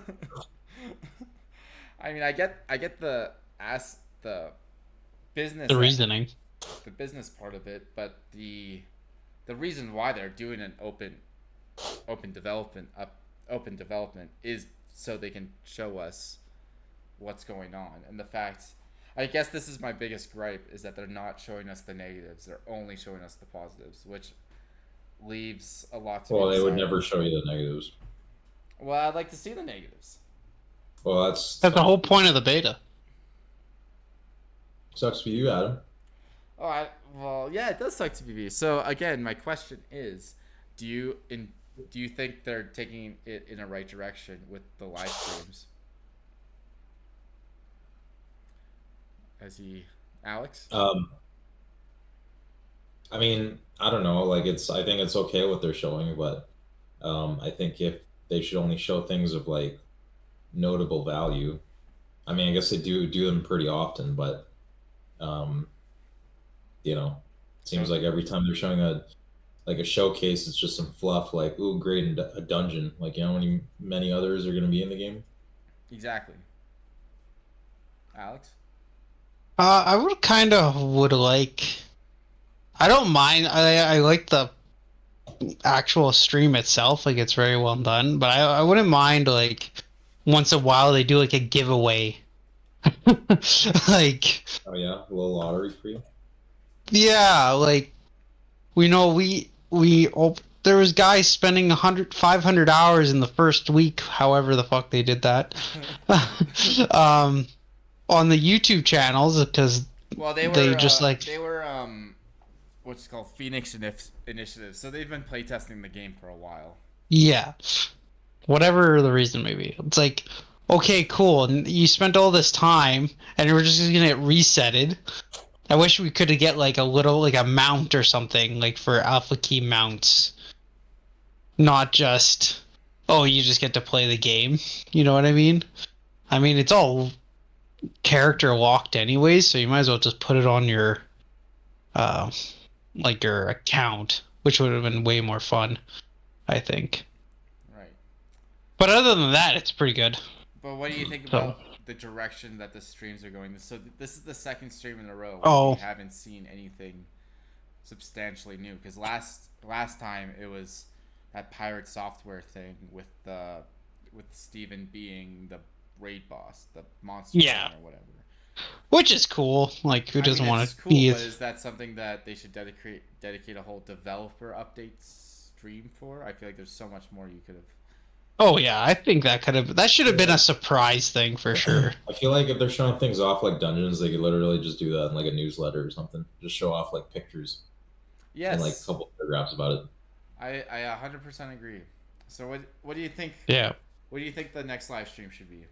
I mean, I get the business The reasoning. the business part of it, but the reason why they're doing an open development is so they can show us what's going on. And the fact, I guess this is my biggest gripe, is that they're not showing us the negatives. They're only showing us the positives, which leaves a lot to be Well, they would desired. never show you the negatives. Well, I'd like to see the negatives. Well, that's That's the whole point of the beta. sucks for you, Adam. Oh, well, yeah, it does suck to be. So again, my question is, do you think they're taking it in a right direction with the live streams? Alex? I mean, I don't know. Like, I think it's okay what they're showing, but I think if they should only show things of like notable value. I mean, I guess they do them pretty often, but you know, it seems like every time they're showing a showcase, it's just some fluff like, ooh, great, in a dungeon. Like, you know how many others are going to be in the game? Exactly. Alex? I would like. I don't mind. I like the actual stream itself. Like, it's very well done. But I wouldn't mind, like, once in a while they do, like, a giveaway. Like... Oh, yeah? A little lottery for you? Yeah, like, there was guys spending 500 hours in the first week, however the fuck they did that, on the YouTube channels, because they were what's called Phoenix Initiative. So they've been playtesting the game for a while. Yeah, whatever the reason may be. It's like, okay, cool, and you spent all this time, and we're just gonna get resetted. I wish we could get like a mount or something, like for alpha key mounts. Not just, oh, you just get to play the game. You know what I mean? I mean, it's all character locked anyways, so you might as well just put it on your, like your account, which would have been way more fun, I think. Right. But other than that, it's pretty good. But what do you think about the direction that the streams are going? So this is the second stream in a row where we haven't seen anything substantially new. Because last time it was that Pirate Software thing with Steven being the raid boss, the monster or whatever. Which is cool. Like, who doesn't want to be? But is that something that they should dedicate a whole developer update stream for? I feel like there's so much more you could have. Oh yeah, I think that should have been a surprise thing for sure. I feel like if they're showing things off like dungeons, they could literally just do that in like a newsletter or something. Just show off like pictures. Yes. And like a couple paragraphs about it. I 100% agree. So what do you think? Yeah. What do you think the next live stream should be?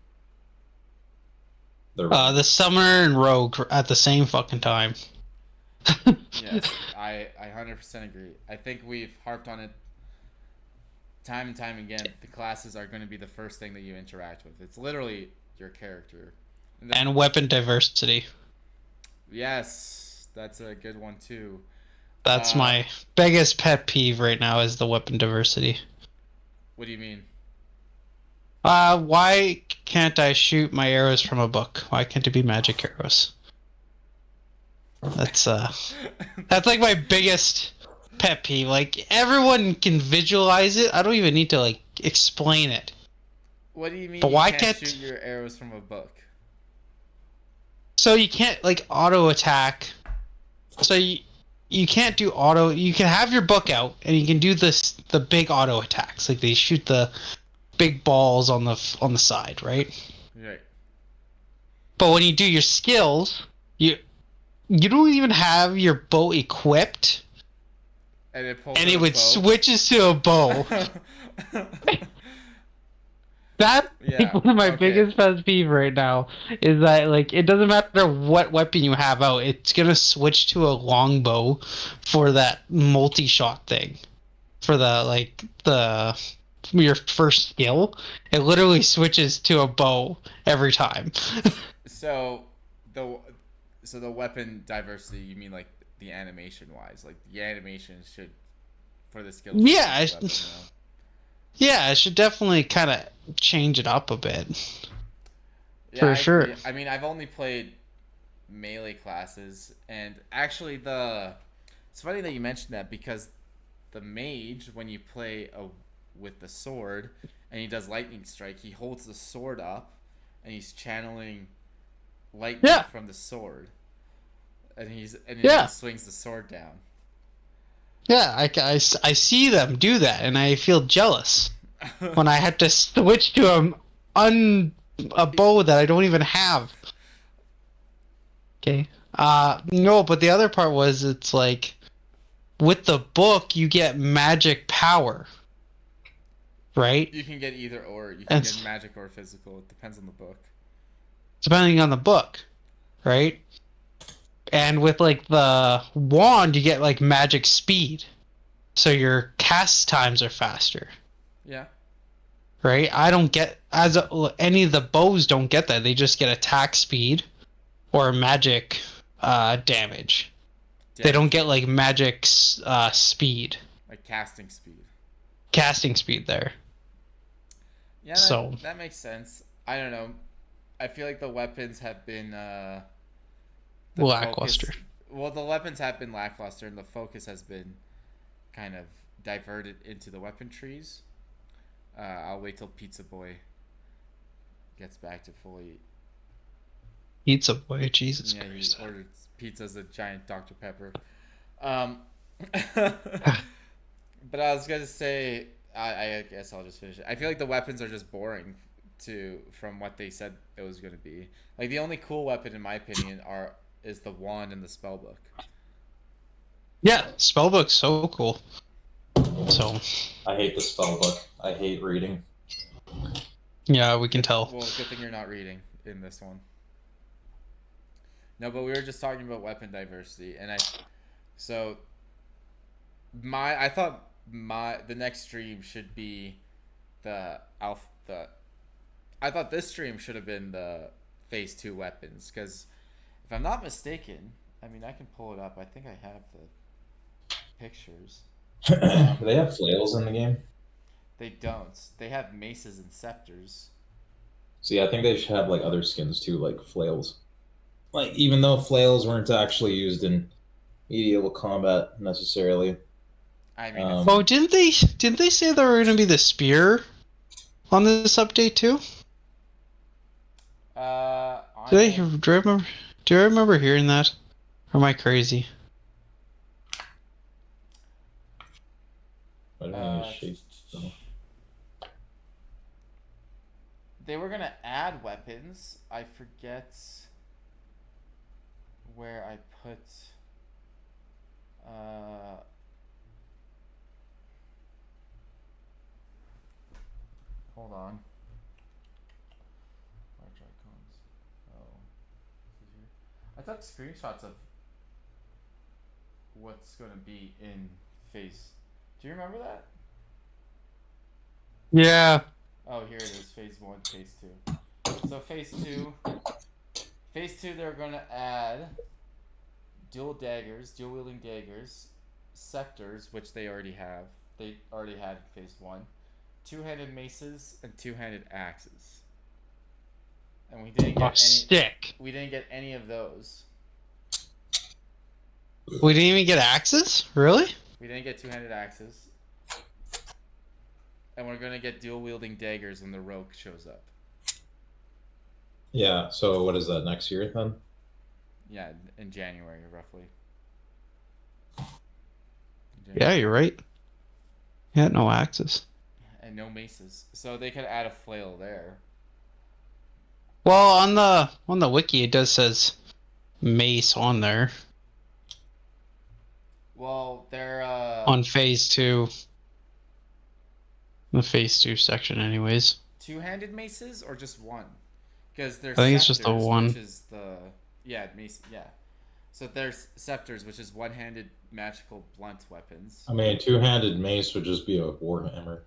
The Summer and Rogue at the same fucking time. Yes, I 100% agree. I think we've harped on it time and time again. The classes are going to be the first thing that you interact with. It's literally your character. And weapon diversity. Yes, that's a good one too. That's my biggest pet peeve right now is the weapon diversity. What do you mean? Why can't I shoot my arrows from a book? Why can't it be magic arrows? That's like my biggest pet peeve. Like, everyone can visualize it. I don't even need to like explain it. What do you mean? But why can't shoot your arrows from a book? So you can't like auto attack. So you can't do auto. You can have your book out and you can do the big auto attacks. Like, they shoot the big balls on the side, right? Right. But when you do your skills, you don't even have your bow equipped, and it switches to a bow. That's like Yeah. one of my Okay. biggest pet peeve right now is that like it doesn't matter what weapon you have out, it's gonna switch to a longbow for that multi-shot thing. For the your first skill, it literally switches to a bow every time. So the so the weapon diversity, you mean like the animation wise? Like the animation should for the skill should Yeah, change the weapon, yeah, I should definitely kind of change it up a bit Yeah, for I sure. agree. I mean, I've only played melee classes, and actually the it's funny that you mentioned that because the mage when you play with the sword and he does lightning strike, he holds the sword up and he's channeling lightning Yeah, from the sword, and then he yeah, swings the sword down. yeah. I see them do that, and I feel jealous when I had to switch to a bow that I don't even have. Okay. No, but the other part was it's like with the book you get magic power, right? You can get either or. You can And get magic or physical. It depends on the book. depending on the book, right? And with like the wand you get like magic speed. So your cast times are faster, Yeah. right? I don't get any of the bows don't get that. They just get attack speed or magic damage. They don't Damage get like magic speed, like casting speed. casting speed there. Yeah, So that makes sense. I don't know. I feel like the weapons have been the lackluster. focus. Well, the weapons have been lackluster, and the focus has been kind of diverted into the weapon trees. I'll wait till Pizza Boy gets back to fully. Pizza boy, Jesus Yeah, he Christ. ordered pizza's a giant Dr Pepper. Um, but I was gonna say, I guess I'll just finish it. I feel like the weapons are just boring from what they said it was gonna be. Like the only cool weapon, in my opinion, is the wand and the spellbook. Yeah, spellbook's so cool. So I hate the spell book. I hate reading. yeah, we can tell. Well, good thing you're not reading in this one. No, but we were just talking about weapon diversity, and so I thought the next stream should be the alpha the I thought this stream should have been the phase 2 weapons because if I'm not mistaken, I mean I can pull it up. I think I have the pictures. They have flails in the game. They don't. They have maces and scepters. See, I think they should have like other skins too, like flails. Like even though flails weren't actually used in medieval combat necessarily. I mean, Oh, didn't they say there were gonna be the spear on this update too? Do I remember hearing that? Or am I crazy? They were gonna add weapons. I forget where I put. Hold on. Large icons. Oh, this is here. I took screenshots of what's gonna be in phase. Do you remember that? Yeah. Oh, here it is. Phase 1, phase 2. So phase 2, they're gonna add dual wielding daggers, scepters, which they already have. They already had phase 1. Two-handed maces and two-handed axes. And we didn't get stick. We didn't get any of those. We didn't even get axes? Really? We didn't get two-handed axes. And we're gonna get dual wielding daggers when the rogue shows up. Yeah, so what is that, next year then? Yeah, in January roughly. Yeah, you're right. Yeah, no axes. And no maces. So they could add a flail there. Well, on the wiki it does says mace on there. Well, they're on phase 2. The phase 2 section anyways. two-handed maces or just one? Because there's I think it's just the scepters, one. which is the mace. Yeah. So there's scepters, which is one-handed magical blunt weapons. I mean, a two-handed mace would just be a warhammer,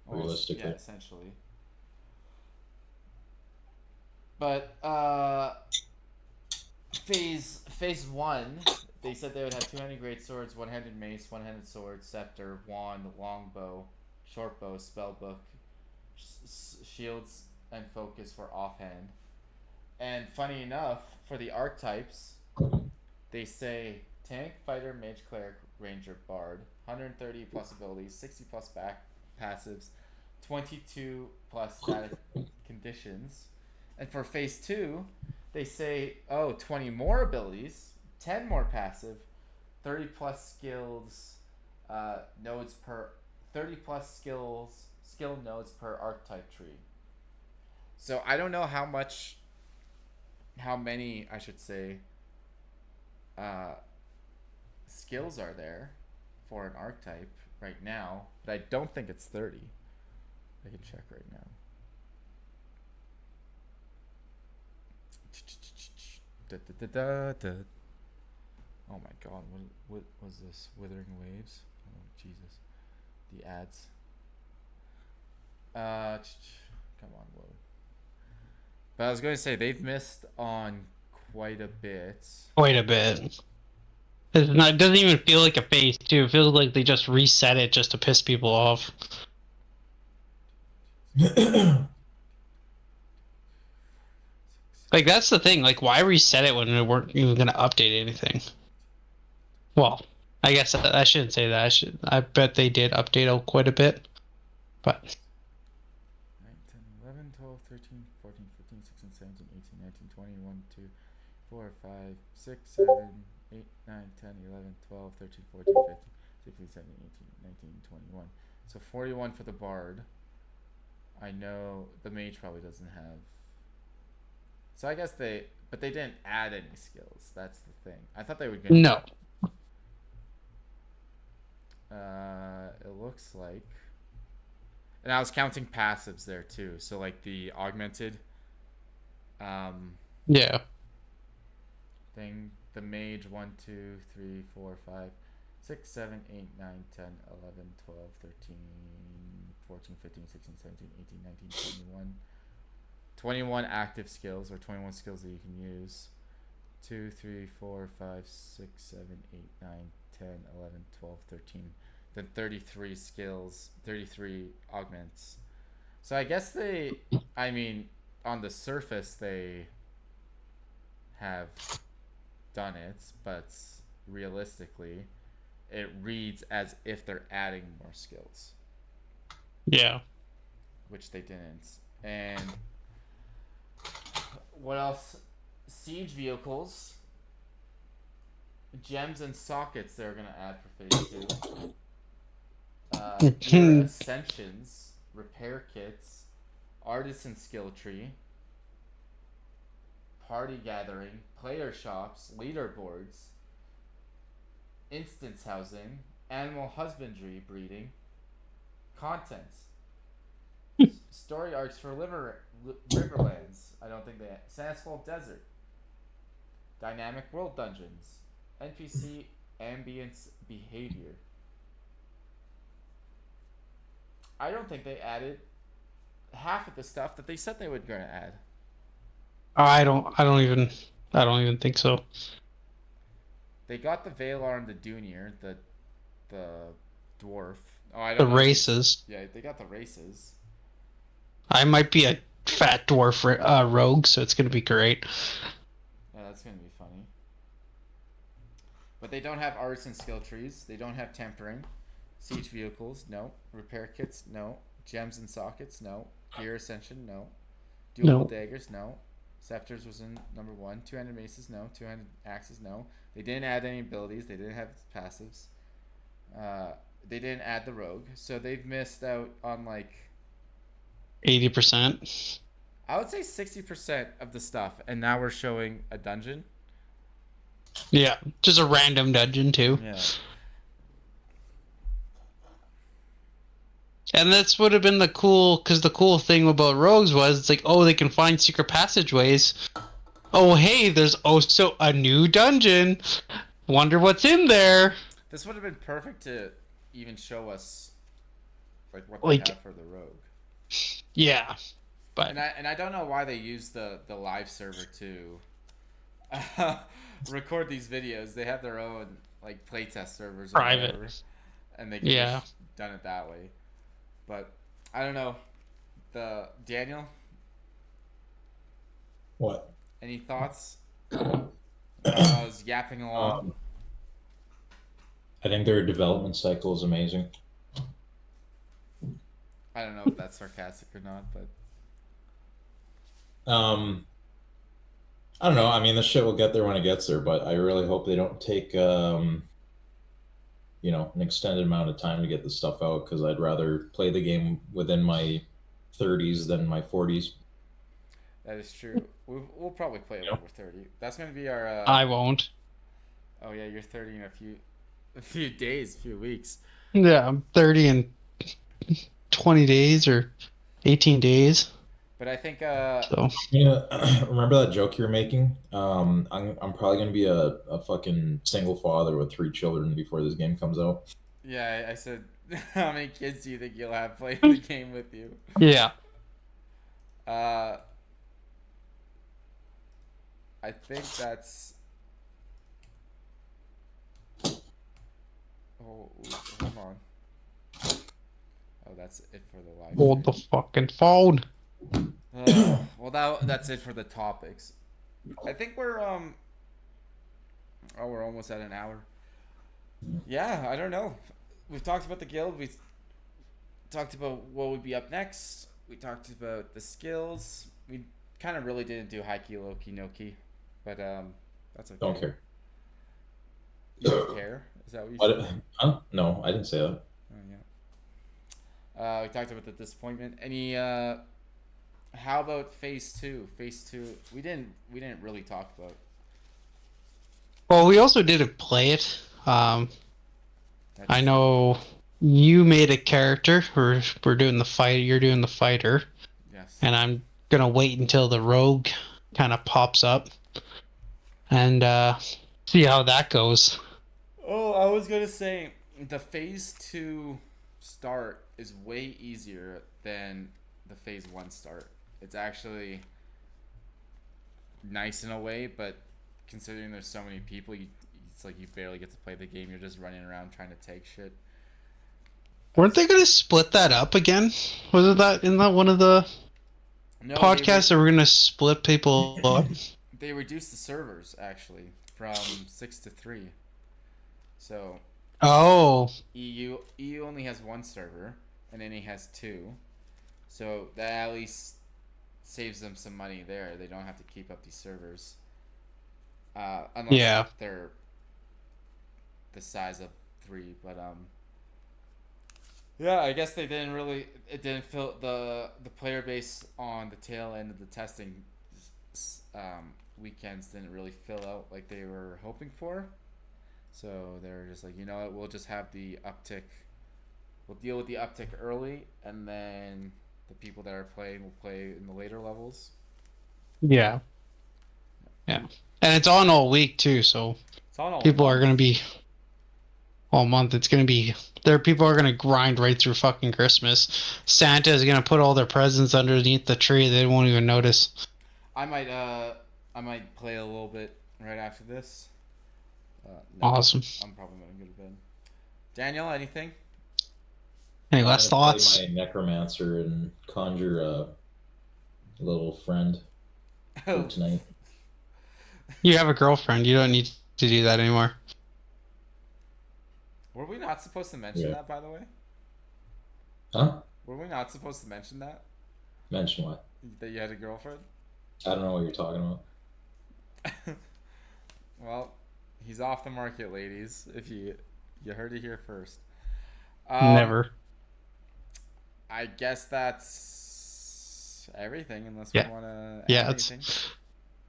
Yeah, realistically. essentially. But phase one, they said they would have two-handed great swords, one-handed mace, one-handed sword, scepter, wand, longbow, shortbow, spellbook, shields, and focus for offhand. And funny enough, for the archetypes, they say tank, fighter, mage, cleric, ranger, bard, 130 plus abilities, 60 plus back passives, 22 plus static conditions. And for phase two, they say, 20 more abilities, 10 more passive, 30 plus skills, nodes per 30 plus skill nodes per archetype tree. So I don't know how many I should say skills are there for an archetype right now, but I don't think it's 30. I can check right now. Oh my god, what was this? Withering Waves? Oh Jesus. The ads. Come on, load. But I was going to say they've missed on quite a bit. Quite a bit. It doesn't even feel like a phase 2. It feels like they just reset it just to piss people off. Like, that's the thing. Like, why reset it when they weren't even going to update anything? Well, I guess I shouldn't say that. I bet they did update it quite a bit. But 9, 10, 11, 12, 13, 14, 15, 16, 17, 18, 19, 20, 1, 2, 4, 5, 6, 7, 8, 9, 10, 11, 12, 13, 14, 15, 16, 17, 18, 19, 21. So 41 for the bard. I know the mage probably doesn't have. So I guess they didn't add any skills. That's the thing. I thought they would get. no. It looks like. And I was counting passives there too. So like the augmented Yeah. thing, the mage 1, 2, 3, 4, 5, 6, 7, 8, 9, 10, 11, 12, 13, 14, 15, 16, 17, 18, 19, 21. 21 active skills or 21 skills that you can use. 2, 3, 4, 5, 6, 7, 8, 9, 10, 11, 12, 13. Then 33 skills, 33 augments. So I guess on the surface they have done it, but realistically it reads as if they're adding more skills. Yeah. Which they didn't. And what else? Siege vehicles, gems and sockets they're gonna add for phase 2. Gear ascensions, repair kits, artisan skill tree, party gathering, player shops, leaderboards, instance housing, animal husbandry breeding, contents, story arcs for Riverlands. I don't think they Sandsfall Desert, dynamic world dungeons, NPC ambience behavior. I don't think they added half of the stuff that they said they were going to add. I don't even think so. They got the Valar and the Dunir, the dwarf. Oh, I The don't know. races. Yeah, they got the races. I might be a fat dwarf rogue, so it's gonna be great. Yeah, that's gonna be funny. But they don't have artisan skill trees. They don't have tempering. Siege vehicles, no. Repair kits, no. Gems and sockets, no. Gear ascension, no. Dual daggers, no. Scepters was in number 1. 200 maces, no. 200 axes, no. They didn't add any abilities. They didn't have passives. They didn't add the rogue, so they've missed out on like 80%. I would say 60% of the stuff, and now we're showing a dungeon. Yeah, just a random dungeon too. Yeah. And that's would have been the cool, because the cool thing about rogues was it's like, oh, they can find secret passageways. Oh, hey, there's also a new dungeon. Wonder what's in there. This would have been perfect to even show us like what they Like, have for the rogue. yeah, but And I don't know why they use the live server to record these videos. They have their own like playtest servers or private. whatever, and they could Yeah. just done it that way. But I don't know. The Daniel, What? any thoughts? I was yapping along. I think their development cycle is amazing. I don't know if that's sarcastic or not, but Um, I don't know. I mean, the shit will get there when it gets there, but I really hope they don't take an extended amount of time to get the stuff out because I'd rather play the game within my 30s than my 40s. that is true. We'll probably play it You when know? we're 30. That's gonna be our. I won't. Oh yeah, you're 30 in a few days, a few weeks. Yeah, I'm 30 in 20 days or 18 days. But I think So, Yeah, remember that joke you were making? I'm probably gonna be a fucking single father with 3 children before this game comes out. yeah, I said, how many kids do you think you'll have playing the game with you? yeah. Uh, I think that's. Oh, hold on. Oh, that's it for the live Hold the stream. fucking phone. Well, that's it for the topics. I think we're Oh, we're almost at an hour. Yeah, I don't know. We've talked about the guild. We talked about what would be up next. We talked about the skills. We kind of really didn't do high key, low key, no key, but that's okay. Don't care. You don't care? Is that what you What? said? Huh? No, I didn't say that. Oh yeah. We talked about the disappointment. Any how about phase two? Phase two. We didn't really talk about. Well, we also didn't play it. That's I true. know you made a character. We're doing the fight. You're doing the fighter, Yes. and I'm gonna wait until the rogue kind of pops up and see how that goes. Oh, I was gonna say the phase two start is way easier than the phase one start. It's actually nice in a way, but considering there's so many people, it's like you barely get to play the game. You're just running around trying to take shit. Weren't they gonna split that up again? Was it that in that one of the No, podcasts that we're gonna split people up? they reduced the servers actually from 6 to 3. So Oh, EU only has one server, and NA has 2. So that at least saves them some money there. They don't have to keep up these servers, unless yeah. they're the size of 3. But yeah, I guess they didn't really. It didn't fill the player base on the tail end of the testing weekends didn't really fill out like they were hoping for. So they're just like, you know what, we'll just have the uptick. We'll deal with the uptick early, and then the people that are playing will play in the later levels. Yeah. Yeah. And it's on all week too, so It's on all people are month. gonna be all month. It's gonna be people are gonna grind right through fucking Christmas. Santa is gonna put all their presents underneath the tree. They won't even notice. I might play a little bit right after this. No, Awesome. I'm probably gonna go to bed. Daniel, anything? Any I'm last gonna play thoughts? my necromancer and conjure a little friend for tonight. You have a girlfriend. You don't need to do that anymore. Were we not supposed to mention Yeah. that, by the way? Huh? Were we not supposed to mention that? Mention what? That you had a girlfriend? I don't know what you're talking about. Well, he's off the market, ladies. If you heard it here first. Never. I guess that's everything, unless Yeah. we want to Yeah, add it's anything.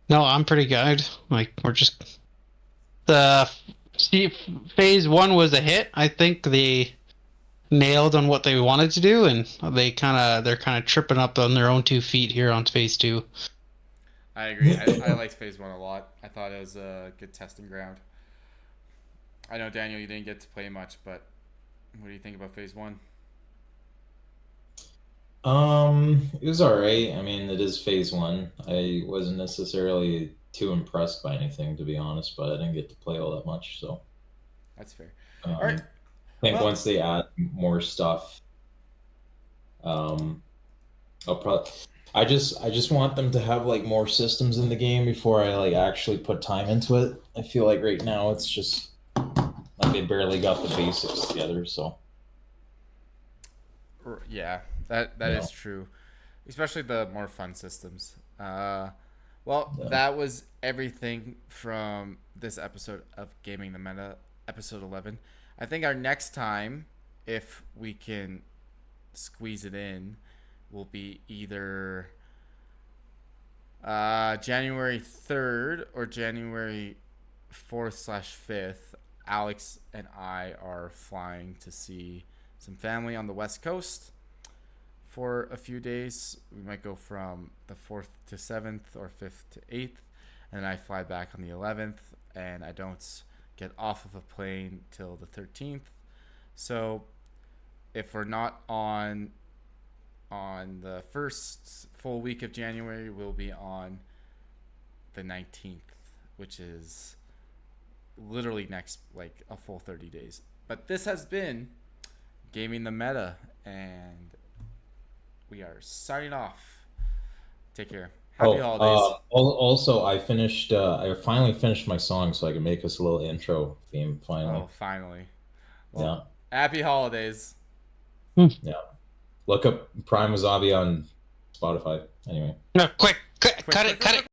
no. I'm pretty good. Like we're just the phase one was a hit. I think nailed on what they wanted to do, and they're kind of tripping up on their own 2 feet here on phase 2. I agree. I liked phase 1 a lot. I thought it was a good testing ground. I know, Daniel, you didn't get to play much, but what do you think about phase 1? It was all right. I mean, it is phase 1. I wasn't necessarily too impressed by anything, to be honest, but I didn't get to play all that much. So That's fair. um, All right. I think Well, once they add more stuff, I'll probably. I just want them to have like more systems in the game before I like actually put time into it. I feel like right now it's just like they barely got the basics together. So yeah, that you is know, true, especially the more fun systems. Well, yeah. that was everything from this episode of Gaming the Meta, episode 11. I think our next time, if we can squeeze it in, will be either January 3rd or January 4th/5th. Alex and I are flying to see some family on the West Coast for a few days. We might go from the 4th to 7th or 5th to 8th, and then I fly back on the 11th, and I don't get off of a plane till the 13th. So if we're not on the first full week of January, we'll be on the 19th, which is literally next, like a full 30 days. But this has been Gaming the Meta, and we are signing off. Take care. Happy holidays. Also, I finished. I finally finished my song, so I can make us a little intro theme. Finally, Oh, finally. yeah, Well, happy holidays. yeah. Look up Prime Wasabi on Spotify. Anyway. No, quick, Quick, cut it.